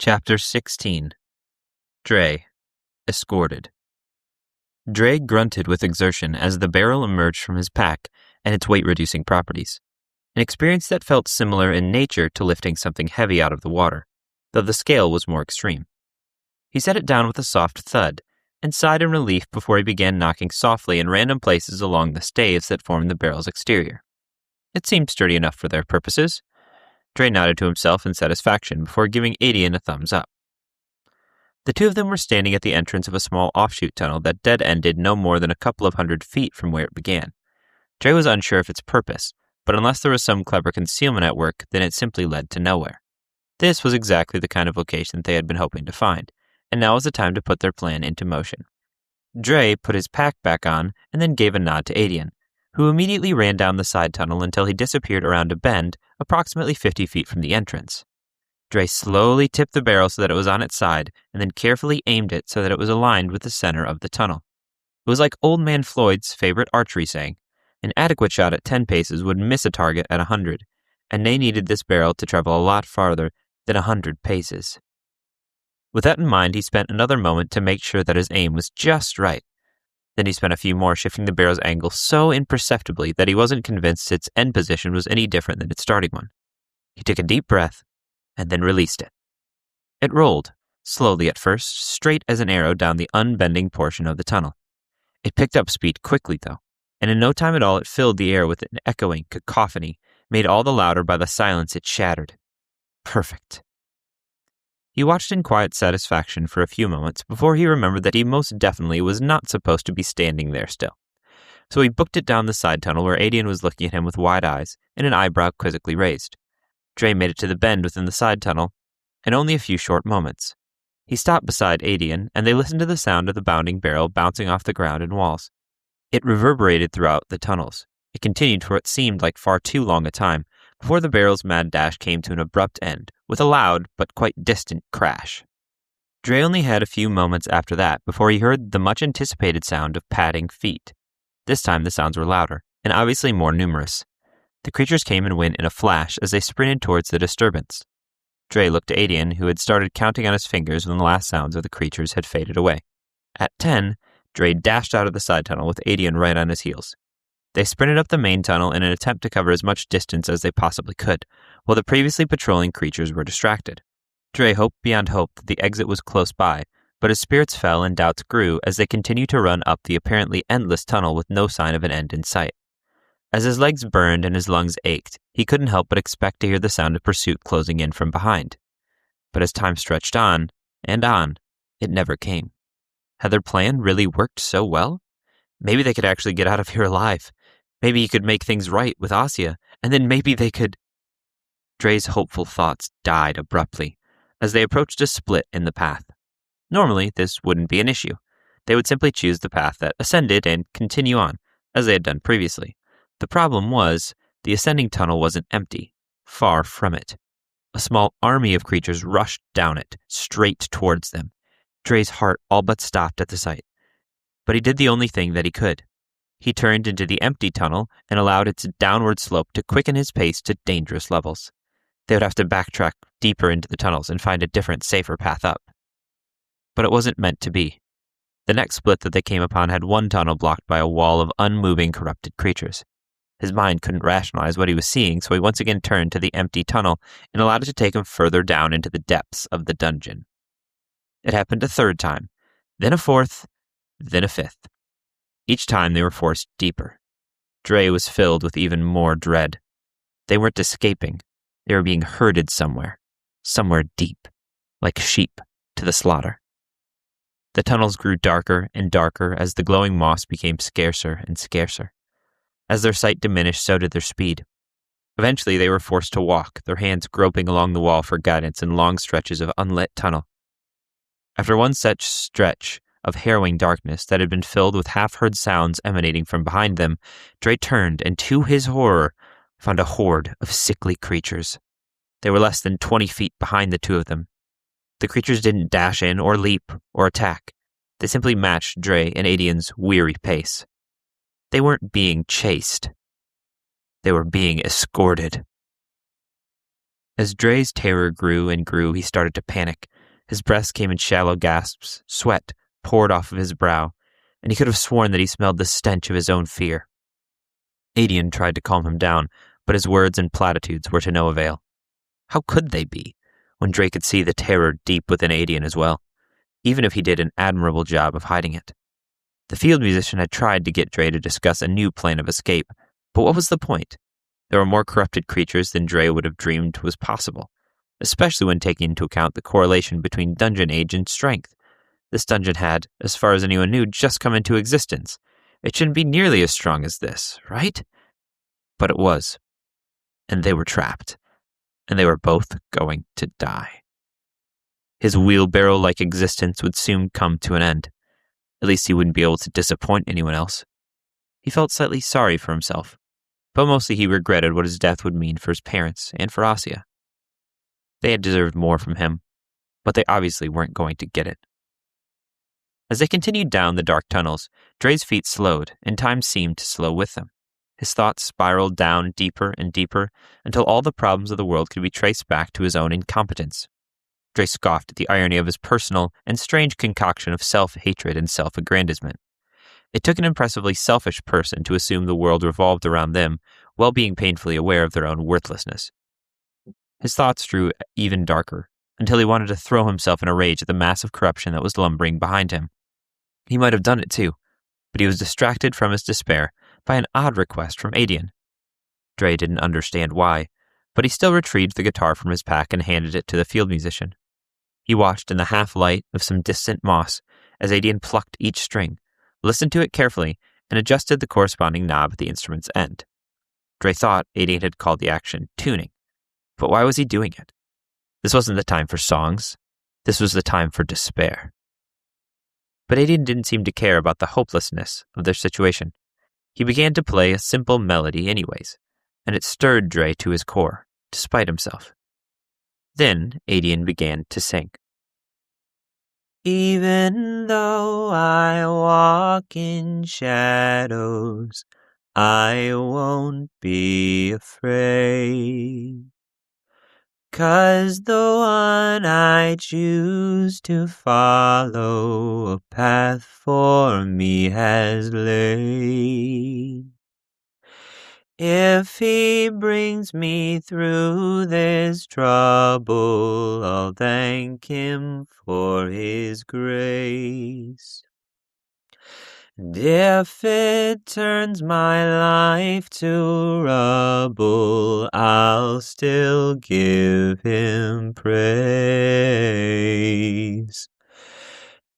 Chapter 16. Dre, escorted. Dre grunted with exertion as the barrel emerged from his pack and its weight-reducing properties, an experience that felt similar in nature to lifting something heavy out of the water, though the scale was more extreme. He set it down with a soft thud and sighed in relief before he began knocking softly in random places along the staves that formed the barrel's exterior. It seemed sturdy enough for their purposes. Dre nodded to himself in satisfaction before giving Adian a thumbs up. The two of them were standing at the entrance of a small offshoot tunnel that dead-ended no more than a couple of 100 feet from where it began. Dre was unsure of its purpose, but unless there was some clever concealment at work, then it simply led to nowhere. This was exactly the kind of location they had been hoping to find, and now was the time to put their plan into motion. Dre put his pack back on and then gave a nod to Adian, who immediately ran down the side tunnel until he disappeared around a bend approximately 50 feet from the entrance. Dre slowly tipped the barrel so that it was on its side and then carefully aimed it so that it was aligned with the center of the tunnel. It was like Old Man Floyd's favorite archery saying, an adequate shot at 10 paces would miss a target at 100, and they needed this barrel to travel a lot farther than 100 paces. With that in mind, he spent another moment to make sure that his aim was just right. Then he spent a few more shifting the barrel's angle so imperceptibly that he wasn't convinced its end position was any different than its starting one. He took a deep breath and then released it. It rolled, slowly at first, straight as an arrow down the unbending portion of the tunnel. It picked up speed quickly, though, and in no time at all it filled the air with an echoing cacophony, made all the louder by the silence it shattered. Perfect. He watched in quiet satisfaction for a few moments before he remembered that he most definitely was not supposed to be standing there still. So he booked it down the side tunnel where Adian was looking at him with wide eyes and an eyebrow quizzically raised. Dre made it to the bend within the side tunnel in only a few short moments. He stopped beside Adian, and they listened to the sound of the bounding barrel bouncing off the ground and walls. It reverberated throughout the tunnels. It continued for what seemed like far too long a time, before the barrel's mad dash came to an abrupt end, with a loud but quite distant crash. Dre only had a few moments after that before he heard the much-anticipated sound of padding feet. This time the sounds were louder, and obviously more numerous. The creatures came and went in a flash as they sprinted towards the disturbance. Dre looked to Adian, who had started counting on his fingers when the last sounds of the creatures had faded away. At 10, Dre dashed out of the side tunnel with Adian right on his heels. They sprinted up the main tunnel in an attempt to cover as much distance as they possibly could, while the previously patrolling creatures were distracted. Dre hoped beyond hope that the exit was close by, but his spirits fell and doubts grew as they continued to run up the apparently endless tunnel with no sign of an end in sight. As his legs burned and his lungs ached, he couldn't help but expect to hear the sound of pursuit closing in from behind. But as time stretched on, and on, it never came. Had their plan really worked so well? Maybe they could actually get out of here alive. Maybe he could make things right with Asya, and then maybe they could... Dre's hopeful thoughts died abruptly as they approached a split in the path. Normally, this wouldn't be an issue. They would simply choose the path that ascended and continue on, as they had done previously. The problem was, the ascending tunnel wasn't empty. Far from it. A small army of creatures rushed down it, straight towards them. Dre's heart all but stopped at the sight. But he did the only thing that he could. He turned into the empty tunnel and allowed its downward slope to quicken his pace to dangerous levels. They would have to backtrack deeper into the tunnels and find a different, safer path up. But it wasn't meant to be. The next split that they came upon had one tunnel blocked by a wall of unmoving, corrupted creatures. His mind couldn't rationalize what he was seeing, so he once again turned to the empty tunnel and allowed it to take him further down into the depths of the dungeon. It happened a third time, then a fourth, then a fifth. Each time they were forced deeper. Dre was filled with even more dread. They weren't escaping. They were being herded somewhere deep, like sheep to the slaughter. The tunnels grew darker and darker as the glowing moss became scarcer and scarcer. As their sight diminished, so did their speed. Eventually, they were forced to walk, their hands groping along the wall for guidance in long stretches of unlit tunnel. After one such stretch of harrowing darkness that had been filled with half-heard sounds emanating from behind them, Dre turned and, to his horror, found a horde of sickly creatures. They were less than 20 feet behind the two of them. The creatures didn't dash in or leap or attack. They simply matched Dre and Adian's weary pace. They weren't being chased. They were being escorted. As Dre's terror grew and grew, he started to panic, His breath came in shallow gasps, sweat poured off of his brow, and he could have sworn that he smelled the stench of his own fear. Adian tried to calm him down, but his words and platitudes were to no avail. How could they be, when Dre could see the terror deep within Adian as well, even if he did an admirable job of hiding it? The field musician had tried to get Dre to discuss a new plan of escape, but what was the point? There were more corrupted creatures than Dre would have dreamed was possible, especially when taking into account the correlation between dungeon age and strength. This dungeon had, as far as anyone knew, just come into existence. It shouldn't be nearly as strong as this, right? But it was. And they were trapped. And they were both going to die. His wheelbarrow-like existence would soon come to an end. At least he wouldn't be able to disappoint anyone else. He felt slightly sorry for himself, but mostly he regretted what his death would mean for his parents and for Asya. They had deserved more from him, but they obviously weren't going to get it. As they continued down the dark tunnels, Dre's feet slowed, and time seemed to slow with them. His thoughts spiraled down deeper and deeper until all the problems of the world could be traced back to his own incompetence. Dre scoffed at the irony of his personal and strange concoction of self-hatred and self-aggrandizement. It took an impressively selfish person to assume the world revolved around them while being painfully aware of their own worthlessness. His thoughts drew even darker, until he wanted to throw himself in a rage at the massive corruption that was lumbering behind him. He might have done it too, but he was distracted from his despair by an odd request from Adian. Dre didn't understand why, but he still retrieved the guitar from his pack and handed it to the field musician. He watched in the half-light of some distant moss as Adian plucked each string, listened to it carefully, and adjusted the corresponding knob at the instrument's end. Dre thought Adian had called the action tuning, but why was he doing it? This wasn't the time for songs. This was the time for despair. But Adian didn't seem to care about the hopelessness of their situation. He began to play a simple melody anyways, and it stirred Dre to his core, despite himself. Then Adian began to sing. Even though I walk in shadows, I won't be afraid. 'Cause the one I choose to follow a path for me has laid. If he brings me through this trouble, I'll thank him for his grace. And if it turns my life to rubble, I'll still give him praise.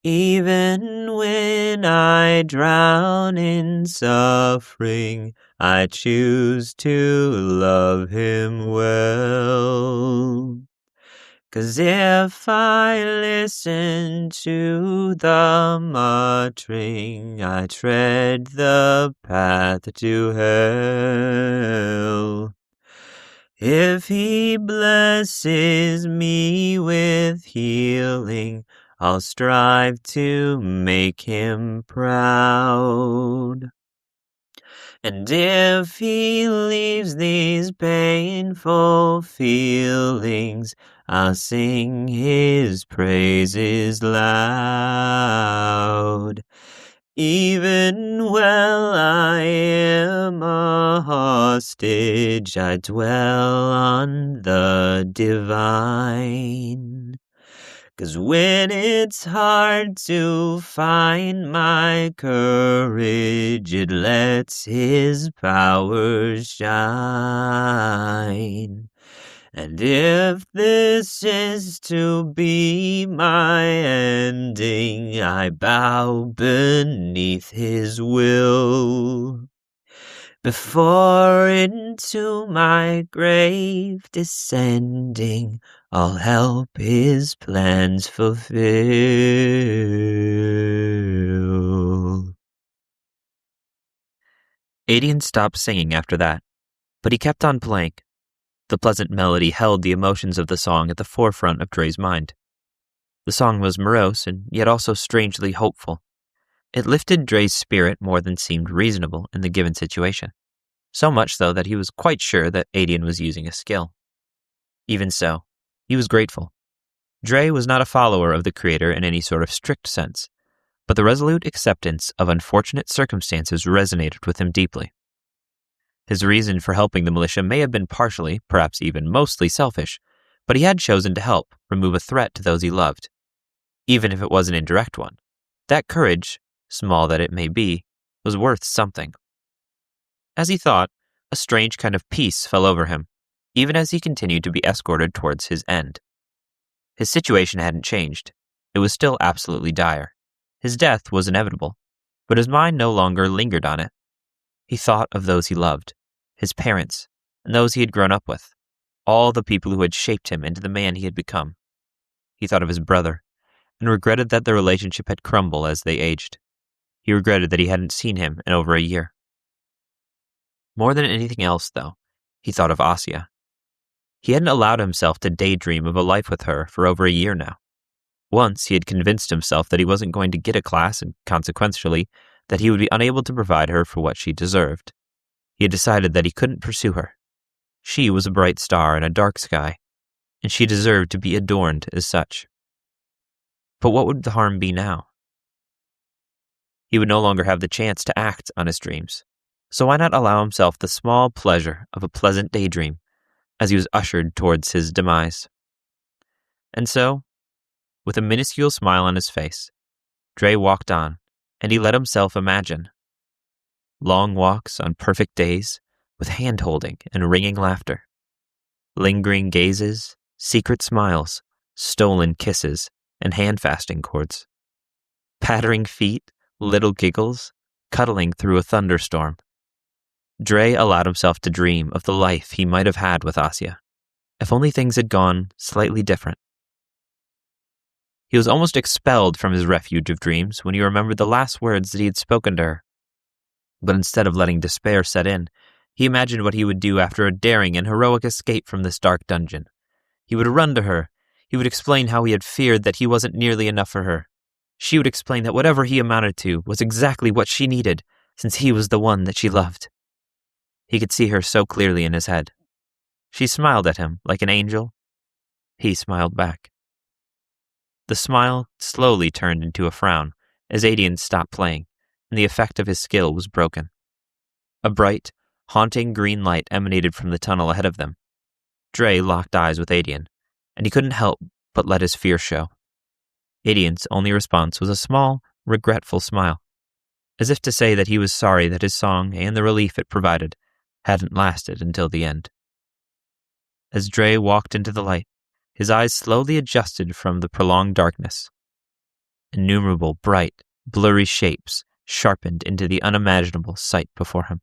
Even when I drown in suffering, I choose to love him well. 'Cause if I listen to the muttering, I tread the path to hell. If he blesses me with healing, I'll strive to make him proud. And if he leaves these painful feelings, I'll sing his praises loud. Even while I am a hostage, I dwell on the divine. 'Cause when it's hard to find my courage, it lets his power shine. And if this is to be my ending, I bow beneath his will. Before into my grave descending, I'll help his plans fulfill. Adian stopped singing after that, but he kept on playing. The pleasant melody held the emotions of the song at the forefront of Dre's mind. The song was morose and yet also strangely hopeful. It lifted Dre's spirit more than seemed reasonable in the given situation, so much so that he was quite sure that Adian was using a skill. Even so, he was grateful. Dre was not a follower of the Creator in any sort of strict sense, but the resolute acceptance of unfortunate circumstances resonated with him deeply. His reason for helping the militia may have been partially, perhaps even mostly, selfish, but he had chosen to help remove a threat to those he loved, even if it was an indirect one. That courage, small that it may be, was worth something. As he thought, a strange kind of peace fell over him, even as he continued to be escorted towards his end. His situation hadn't changed. It was still absolutely dire. His death was inevitable, but his mind no longer lingered on it. He thought of those he loved, his parents, and those he had grown up with, all the people who had shaped him into the man he had become. He thought of his brother, and regretted that the relationship had crumbled as they aged. He regretted that he hadn't seen him in over a year. More than anything else, though, he thought of Asya. He hadn't allowed himself to daydream of a life with her for over a year now. Once he had convinced himself that he wasn't going to get a class, and consequentially, that he would be unable to provide her for what she deserved. He had decided that he couldn't pursue her. She was a bright star in a dark sky, and she deserved to be adorned as such. But what would the harm be now? He would no longer have the chance to act on his dreams, so why not allow himself the small pleasure of a pleasant daydream as he was ushered towards his demise? And so, with a minuscule smile on his face, Dre walked on, and he let himself imagine. Long walks on perfect days, with hand-holding and ringing laughter. Lingering gazes, secret smiles, stolen kisses, and hand-fasting cords. Pattering feet, little giggles, cuddling through a thunderstorm. Dre allowed himself to dream of the life he might have had with Asya, if only things had gone slightly different. He was almost expelled from his refuge of dreams when he remembered the last words that he had spoken to her. But instead of letting despair set in, he imagined what he would do after a daring and heroic escape from this dark dungeon. He would run to her. He would explain how he had feared that he wasn't nearly enough for her. She would explain that whatever he amounted to was exactly what she needed, since he was the one that she loved. He could see her so clearly in his head. She smiled at him like an angel. He smiled back. The smile slowly turned into a frown as Adian stopped playing, and the effect of his skill was broken. A bright, haunting green light emanated from the tunnel ahead of them. Dre locked eyes with Adian, and he couldn't help but let his fear show. Adian's only response was a small, regretful smile, as if to say that he was sorry that his song and the relief it provided hadn't lasted until the end. As Dre walked into the light, his eyes slowly adjusted from the prolonged darkness. Innumerable bright, blurry shapes sharpened into the unimaginable sight before him.